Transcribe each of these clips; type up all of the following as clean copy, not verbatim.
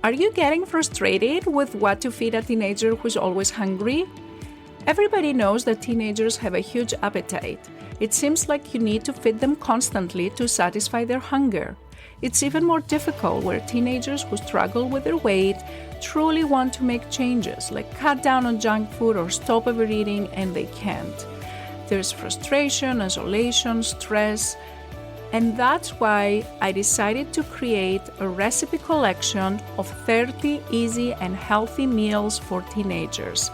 Are you getting frustrated with what to feed a teenager who's always hungry? Everybody knows that teenagers have a huge appetite. It seems like you need to feed them constantly to satisfy their hunger. It's even more difficult where teenagers who struggle with their weight truly want to make changes, like cut down on junk food or stop overeating, and they can't. There's frustration, isolation, stress, and that's why I decided to create a recipe collection of 30 easy and healthy meals for teenagers.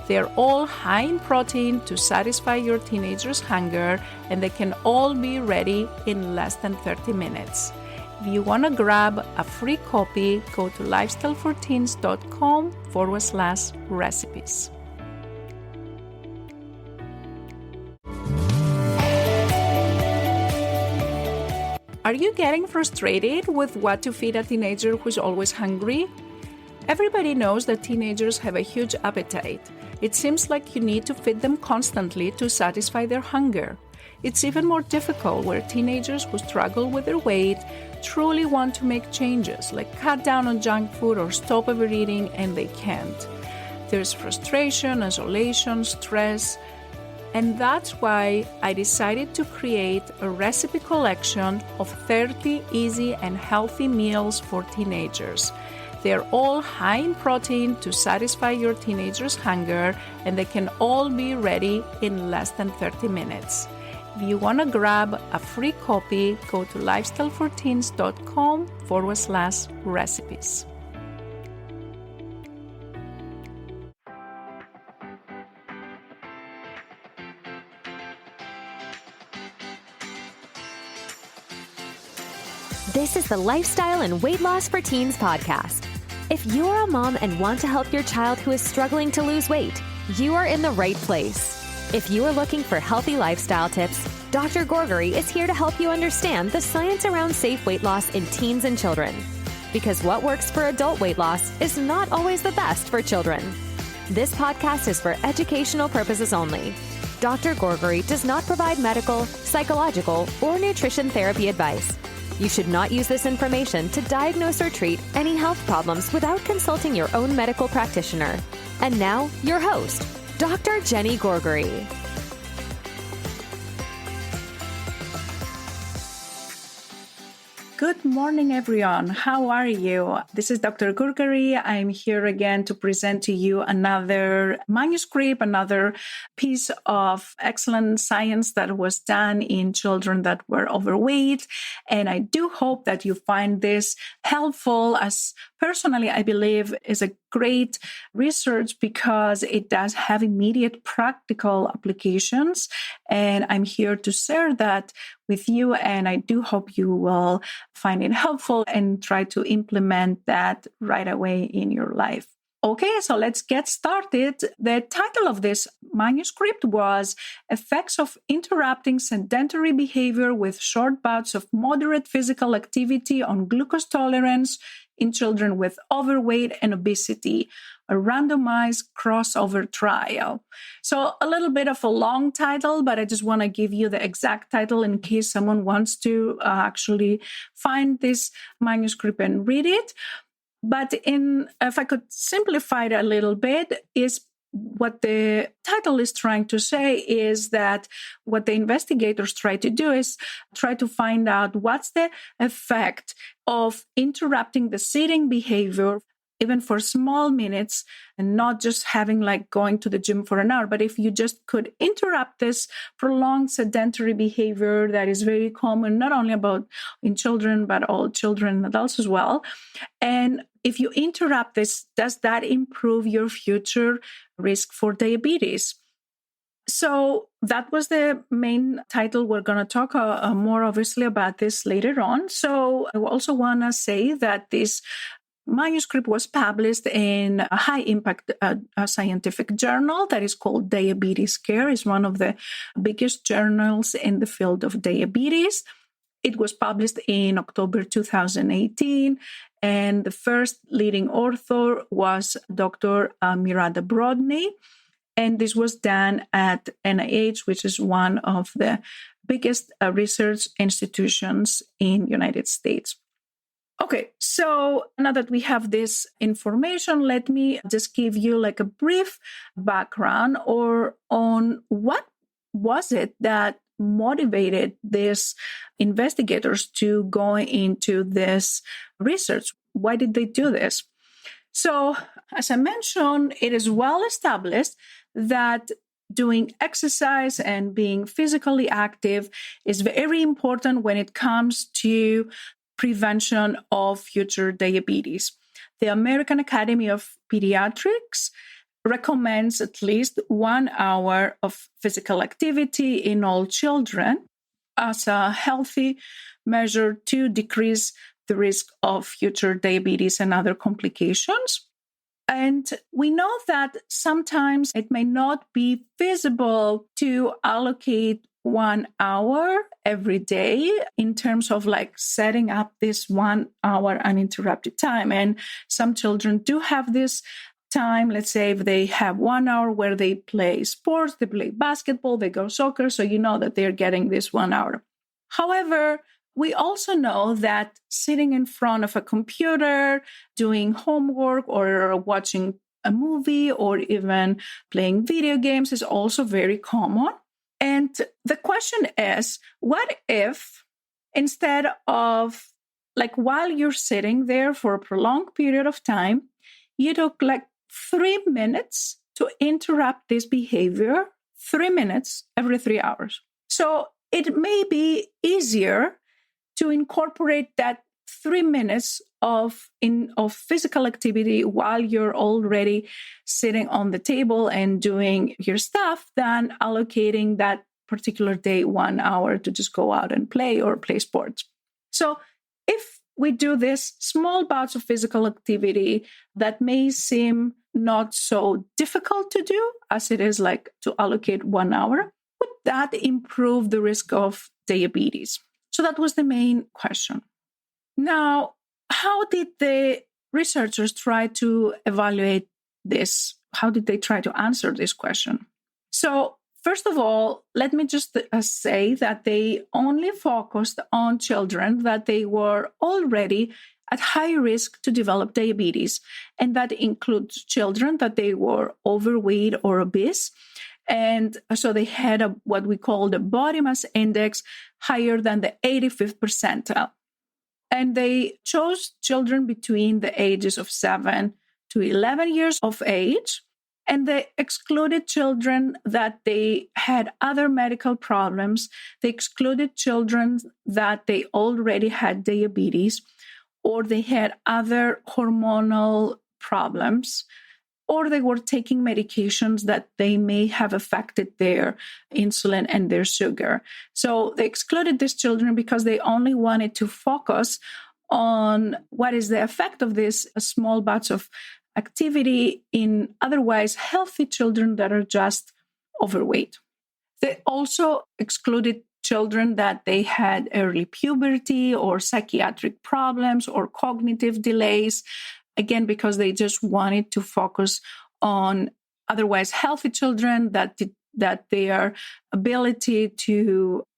They're all high in protein to satisfy your teenager's hunger, and they can all be ready in less than 30 minutes. If you want to grab a free copy, go to lifestyleforteens.com/recipes. Are you getting frustrated with what to feed a teenager who's always hungry? Everybody knows that teenagers have a huge appetite. It seems like you need to feed them constantly to satisfy their hunger. It's even more difficult where teenagers who struggle with their weight truly want to make changes, like cut down on junk food or stop overeating, and they can't. There's frustration, isolation, stress, and that's why I decided to create a recipe collection of 30 easy and healthy meals for teenagers. They're all high in protein to satisfy your teenager's hunger, and they can all be ready in less than 30 minutes. If you want to grab a free copy, go to lifestyleforteens.com/recipes. This is the Lifestyle and Weight Loss for Teens podcast. If you're a mom and want to help your child who is struggling to lose weight, you are in the right place. If you are looking for healthy lifestyle tips, Dr. Gourgari is here to help you understand the science around safe weight loss in teens and children. Because what works for adult weight loss is not always the best for children. This podcast is for educational purposes only. Dr. Gourgari does not provide medical, psychological, or nutrition therapy advice. You should not use this information to diagnose or treat any health problems without consulting your own medical practitioner. And now, your host, Dr. Jenny Gourgari. Good morning, everyone. How are you? This is Dr. Gourgari. I'm here again to present to you another manuscript, another piece of excellent science that was done in children that were overweight. And I do hope that you find this helpful, as personally I believe is a great research because it does have immediate practical applications. And I'm here to share that with you. And I do hope you will find it helpful and try to implement that right away in your life. Okay, so let's get started. The title of this manuscript was Effects of Interrupting Sedentary Behavior with Short Bouts of Moderate Physical Activity on Glucose Tolerance in Children with Overweight and Obesity, a randomized crossover trial. So a little bit of a long title, but I just want to give you the exact title in case someone wants to actually find this manuscript and read it. But if I could simplify it a little bit, is what the title is trying to say is that what the investigators try to do is try to find out what's the effect of interrupting the sitting behavior, even for small minutes, and not just having like going to the gym for an hour. But if you just could interrupt this prolonged sedentary behavior that is very common, not only about in children, but all children and adults as well. And if you interrupt this, does that improve your future risk for diabetes? So that was the main title. We're going to talk more obviously about this later on. So I also want to say that this manuscript was published in a high-impact scientific journal that is called Diabetes Care. It's one of the biggest journals in the field of diabetes. It was published in October 2018, and the first leading author was Dr. Miranda Brodney. And this was done at NIH, which is one of the biggest research institutions in the United States. Okay, so now that we have this information, let me just give you like a brief background or on what was it that motivated these investigators to go into this research. Why did they do this? So, as I mentioned, it is well established that doing exercise and being physically active is very important when it comes to prevention of future diabetes. The American Academy of Pediatrics recommends at least 1 hour of physical activity in all children as a healthy measure to decrease the risk of future diabetes and other complications. And we know that sometimes it may not be feasible to allocate 1 hour every day in terms of like setting up this 1 hour uninterrupted time. And some children do have this time. Let's say if they have 1 hour where they play sports, they play basketball, they go soccer. So you know that they're getting this 1 hour. However, we also know that sitting in front of a computer, doing homework or watching a movie or even playing video games is also very common. And the question is, what if instead of like while you're sitting there for a prolonged period of time, you took like 3 minutes to interrupt this behavior, 3 minutes every 3 hours. So it may be easier to incorporate that 3 minutes of physical activity while you're already sitting on the table and doing your stuff than allocating that particular day 1 hour to just go out and play or play sports. So if we do this small bouts of physical activity that may seem not so difficult to do as it is like to allocate 1 hour, would that improve the risk of diabetes? So that was the main question. Now, how did the researchers try to evaluate this? How did they try to answer this question? So, first of all, let me just say that they only focused on children that they were already at high risk to develop diabetes. And that includes children that they were overweight or obese. And so they had what we call the body mass index higher than the 85th percentile. And they chose children between the ages of 7 to 11 years of age. And they excluded children that they had other medical problems. They excluded children that they already had diabetes or they had other hormonal problems, or they were taking medications that they may have affected their insulin and their sugar. So they excluded these children because they only wanted to focus on what is the effect of this small bouts of activity in otherwise healthy children that are just overweight. They also excluded children that they had early puberty or psychiatric problems or cognitive delays, again, because they just wanted to focus on otherwise healthy children that their ability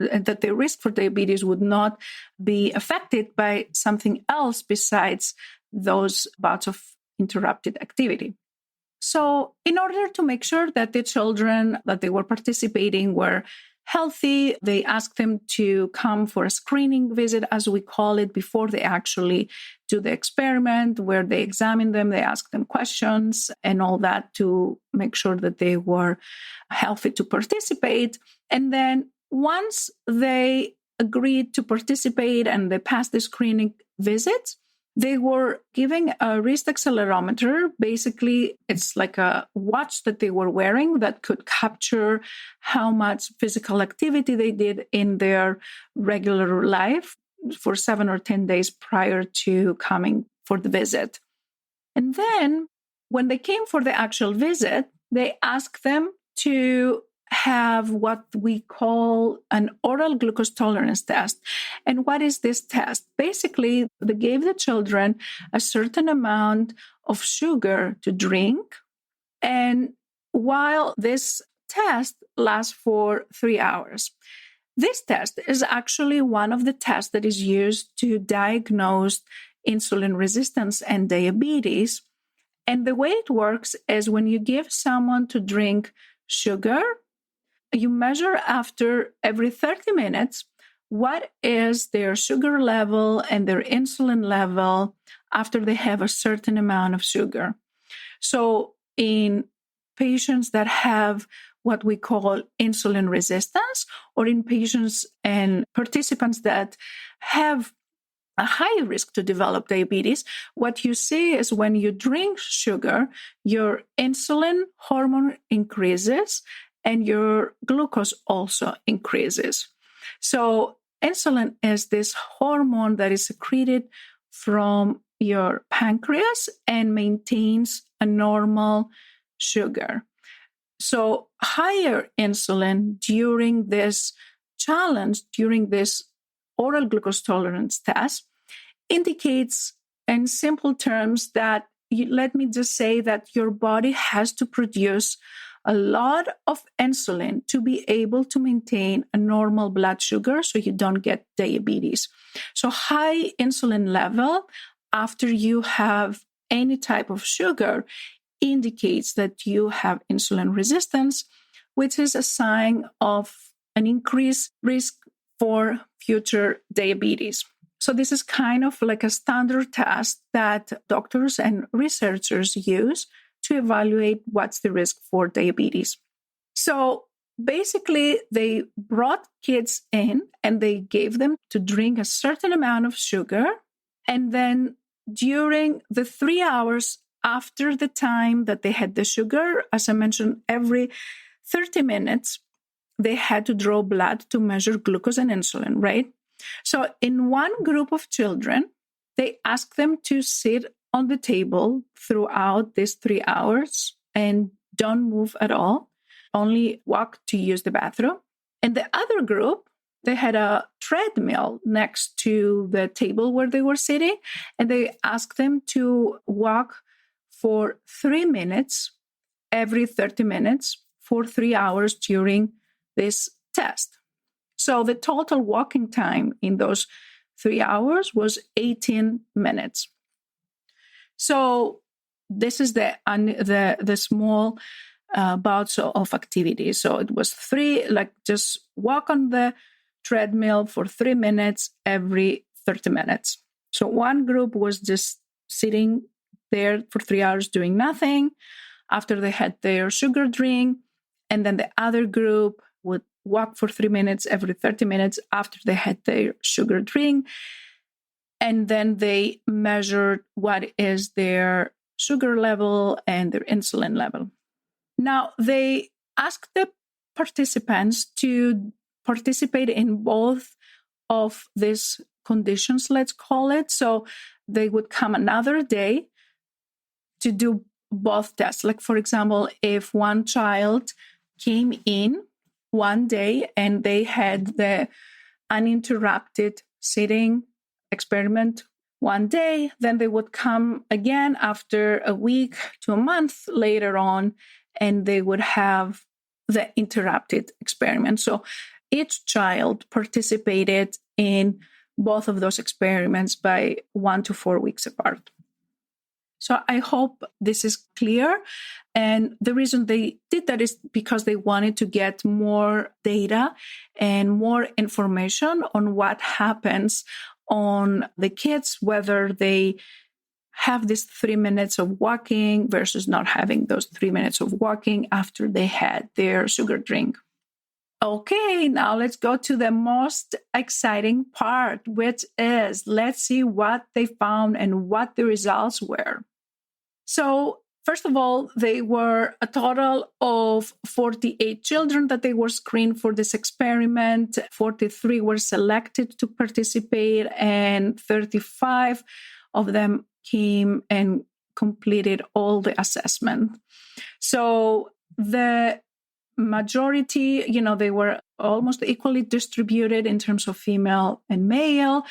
that their risk for diabetes would not be affected by something else besides those bouts of interrupted activity. So in order to make sure that the children that they were participating were healthy, they asked them to come for a screening visit, as we call it, before they actually do the experiment, where they examine them, they ask them questions and all that to make sure that they were healthy to participate. And then once they agreed to participate and they passed the screening visit, they were giving a wrist accelerometer. Basically, it's like a watch that they were wearing that could capture how much physical activity they did in their regular life for 7 or 10 days prior to coming for the visit. And then when they came for the actual visit, they asked them to have what we call an oral glucose tolerance test. And what is this test? Basically, they gave the children a certain amount of sugar to drink. And while this test lasts for 3 hours, this test is actually one of the tests that is used to diagnose insulin resistance and diabetes. And the way it works is when you give someone to drink sugar, you measure after every 30 minutes what is their sugar level and their insulin level after they have a certain amount of sugar. So in patients that have what we call insulin resistance, or in patients and participants that have a high risk to develop diabetes, what you see is when you drink sugar, your insulin hormone increases and your glucose also increases. So insulin is this hormone that is secreted from your pancreas and maintains a normal sugar. So higher insulin during this challenge, during this oral glucose tolerance test, indicates in simple terms that, let me just say that your body has to produce a lot of insulin to be able to maintain a normal blood sugar so you don't get diabetes. So high insulin level after you have any type of sugar indicates that you have insulin resistance, which is a sign of an increased risk for future diabetes. So this is kind of like a standard test that doctors and researchers use to evaluate what's the risk for diabetes. So basically, they brought kids in and they gave them to drink a certain amount of sugar. And then during the 3 hours after the time that they had the sugar, as I mentioned, every 30 minutes, they had to draw blood to measure glucose and insulin, right? So in one group of children, they asked them to sit on the table throughout these 3 hours and don't move at all, only walk to use the bathroom. And the other group, they had a treadmill next to the table where they were sitting, and they asked them to walk for 3 minutes every 30 minutes for 3 hours during this test. So the total walking time in those 3 hours was 18 minutes. So this is the small bouts of activity. So it was just walk on the treadmill for 3 minutes every 30 minutes. So one group was just sitting there for 3 hours doing nothing after they had their sugar drink. And then the other group would walk for 3 minutes every 30 minutes after they had their sugar drink. And then they measured what is their sugar level and their insulin level. Now, they asked the participants to participate in both of these conditions, let's call it. So they would come another day to do both tests. Like, for example, if one child came in one day and they had the uninterrupted sitting experiment one day, then they would come again after a week to a month later on, and they would have the interrupted experiment. So each child participated in both of those experiments by 1 to 4 weeks apart. So I hope this is clear. And the reason they did that is because they wanted to get more data and more information on what happens on the kids, whether they have this 3 minutes of walking versus not having those 3 minutes of walking after they had their sugar drink. Okay, now let's go to the most exciting part, which is let's see what they found and what the results were. So, first of all, they were a total of 48 children that they were screened for this experiment. 43 were selected to participate, and 35 of them came and completed all the assessment. So the majority, they were almost equally distributed in terms of female and male.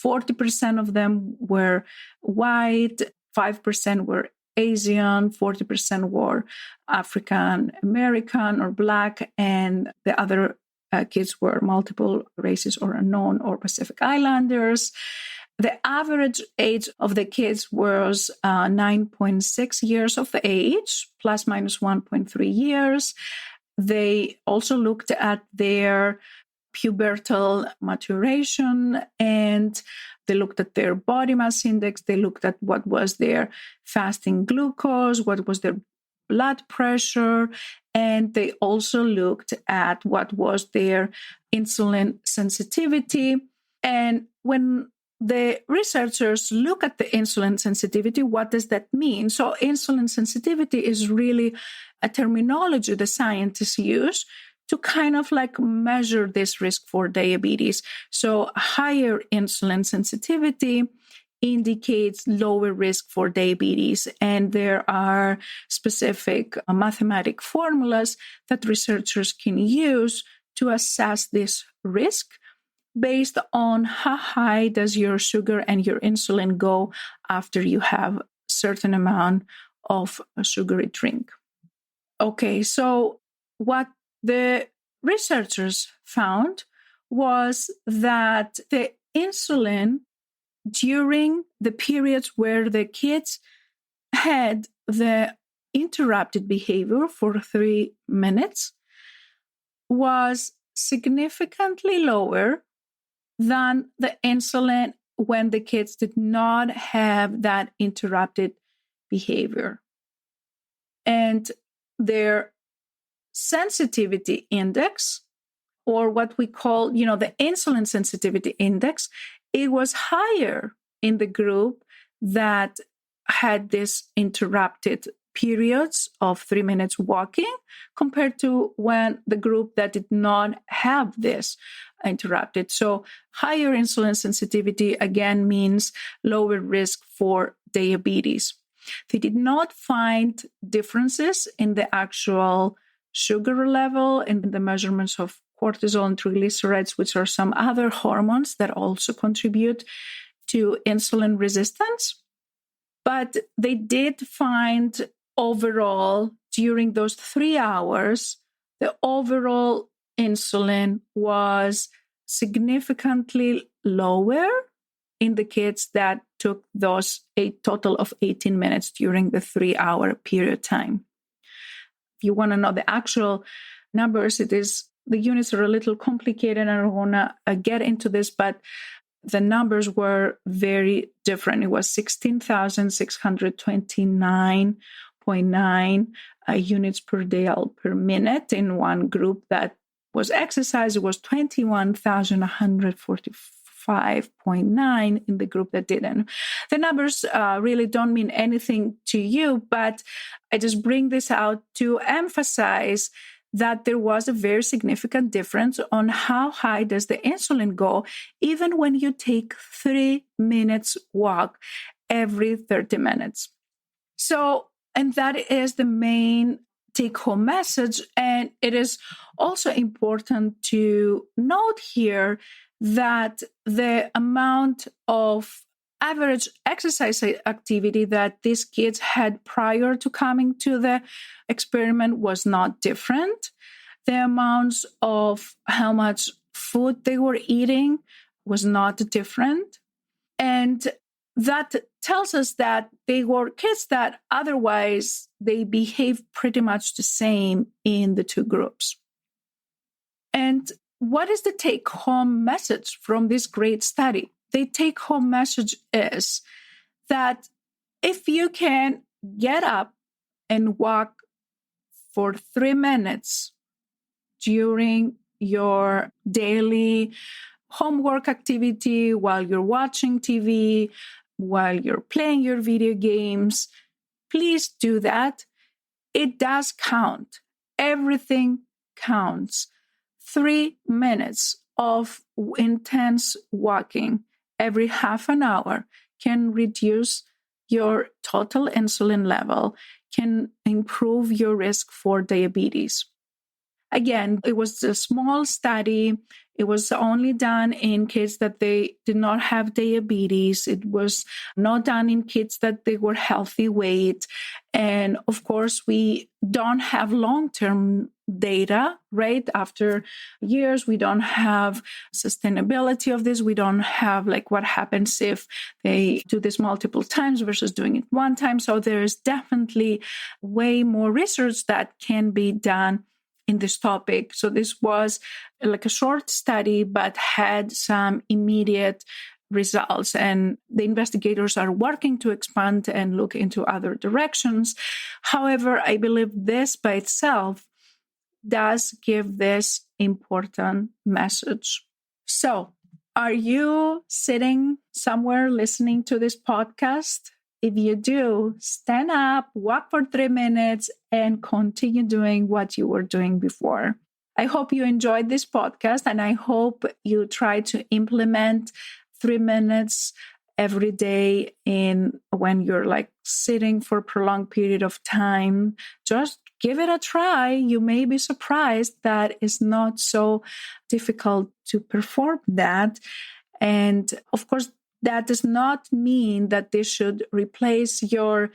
40% of them were white, 5% were Asian, 40% were African American or Black, and the other kids were multiple races or unknown or Pacific Islanders. The average age of the kids was 9.6 years of age, plus minus 1.3 years. They also looked at their pubertal maturation, and they looked at their body mass index. They looked at what was their fasting glucose, what was their blood pressure, and they also looked at what was their insulin sensitivity. And when the researchers look at the insulin sensitivity, what does that mean? So insulin sensitivity is really a terminology the scientists use to kind of like measure this risk for diabetes. So higher insulin sensitivity indicates lower risk for diabetes. And there are specific mathematic formulas that researchers can use to assess this risk based on how high does your sugar and your insulin go after you have a certain amount of a sugary drink. Okay, so what the researchers found was that the insulin during the periods where the kids had the interrupted behavior for 3 minutes was significantly lower than the insulin when the kids did not have that interrupted behavior. And their sensitivity index, or what we call, the insulin sensitivity index, it was higher in the group that had this interrupted periods of 3 minutes walking compared to when the group that did not have this interrupted. So higher insulin sensitivity again means lower risk for diabetes. They did not find differences in the actual sugar level and the measurements of cortisol and triglycerides, which are some other hormones that also contribute to insulin resistance. But they did find overall, during those 3 hours, the overall insulin was significantly lower in the kids that took those a total of 18 minutes during the 3-hour period time. If you want to know the actual numbers, the units are a little complicated. I don't want to get into this, but the numbers were very different. It was 16,629.9 units per day per minute in one group that was exercise. It was 21,145.9 in the group that didn't. The numbers really don't mean anything to you, but I just bring this out to emphasize that there was a very significant difference on how high does the insulin go, even when you take 3 minutes walk every 30 minutes. So, and that is the main take-home message. And it is also important to note here that the amount of average exercise activity that these kids had prior to coming to the experiment was not different. The amounts of how much food they were eating was not different. And that tells us that they were kids that otherwise they behaved pretty much the same in the two groups. And what is the take-home message from this great study? The take-home message is that if you can get up and walk for 3 minutes during your daily homework activity, while you're watching TV, while you're playing your video games, please do that. It does count. Everything counts. 3 minutes of intense walking every half an hour can reduce your total insulin level, can improve your risk for diabetes. Again, it was a small study. It was only done in kids that they did not have diabetes. It was not done in kids that they were healthy weight. And of course, we don't have long-term data, right? After years, we don't have sustainability of this. We don't have like what happens if they do this multiple times versus doing it one time. So there's definitely way more research that can be done in this topic. So this was like a short study, but had some immediate results. And the investigators are working to expand and look into other directions. However, I believe this by itself does give this important message. So, are you sitting somewhere listening to this podcast? If you do, stand up, walk for 3 minutes, and continue doing what you were doing before. I hope you enjoyed this podcast, and I hope you try to implement 3 minutes every day when you're like sitting for a prolonged period of time. Just give it a try. You may be surprised that it's not so difficult to perform that. And of course, that does not mean that this should replace your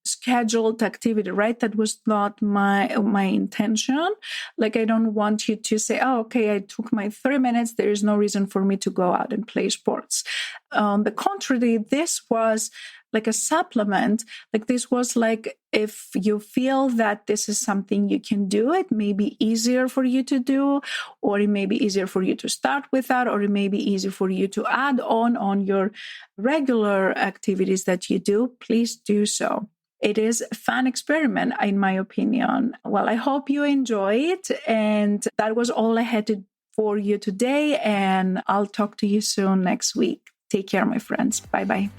scheduled activity, right? That was not my intention. Like, I don't want you to say, oh, okay, I took my 3 minutes. There is no reason for me to go out and play sports. On the contrary, this was like a supplement. Like, this was like, if you feel that this is something you can do, it may be easier for you to do, or it may be easier for you to start with that, or it may be easier for you to add on your regular activities that you do. Please do so. It is a fun experiment, in my opinion. Well, I hope you enjoy it. And that was all I had for you today. And I'll talk to you soon next week. Take care, my friends. Bye-bye.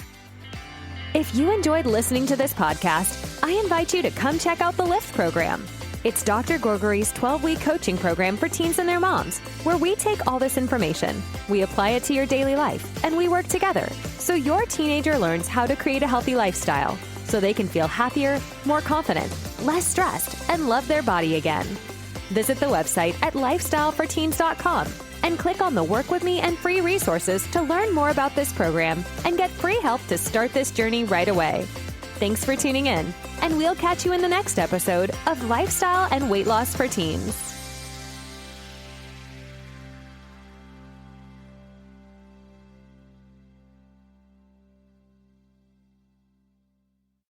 If you enjoyed listening to this podcast, I invite you to come check out the LIFT program. It's Dr. Gourgari's 12-week coaching program for teens and their moms, where we take all this information, we apply it to your daily life, and we work together so your teenager learns how to create a healthy lifestyle so they can feel happier, more confident, less stressed, and love their body again. Visit the website at lifestyleforteens.com and click on the Work With Me and free resources to learn more about this program and get free help to start this journey right away. Thanks for tuning in, and we'll catch you in the next episode of Lifestyle and Weight Loss for Teens.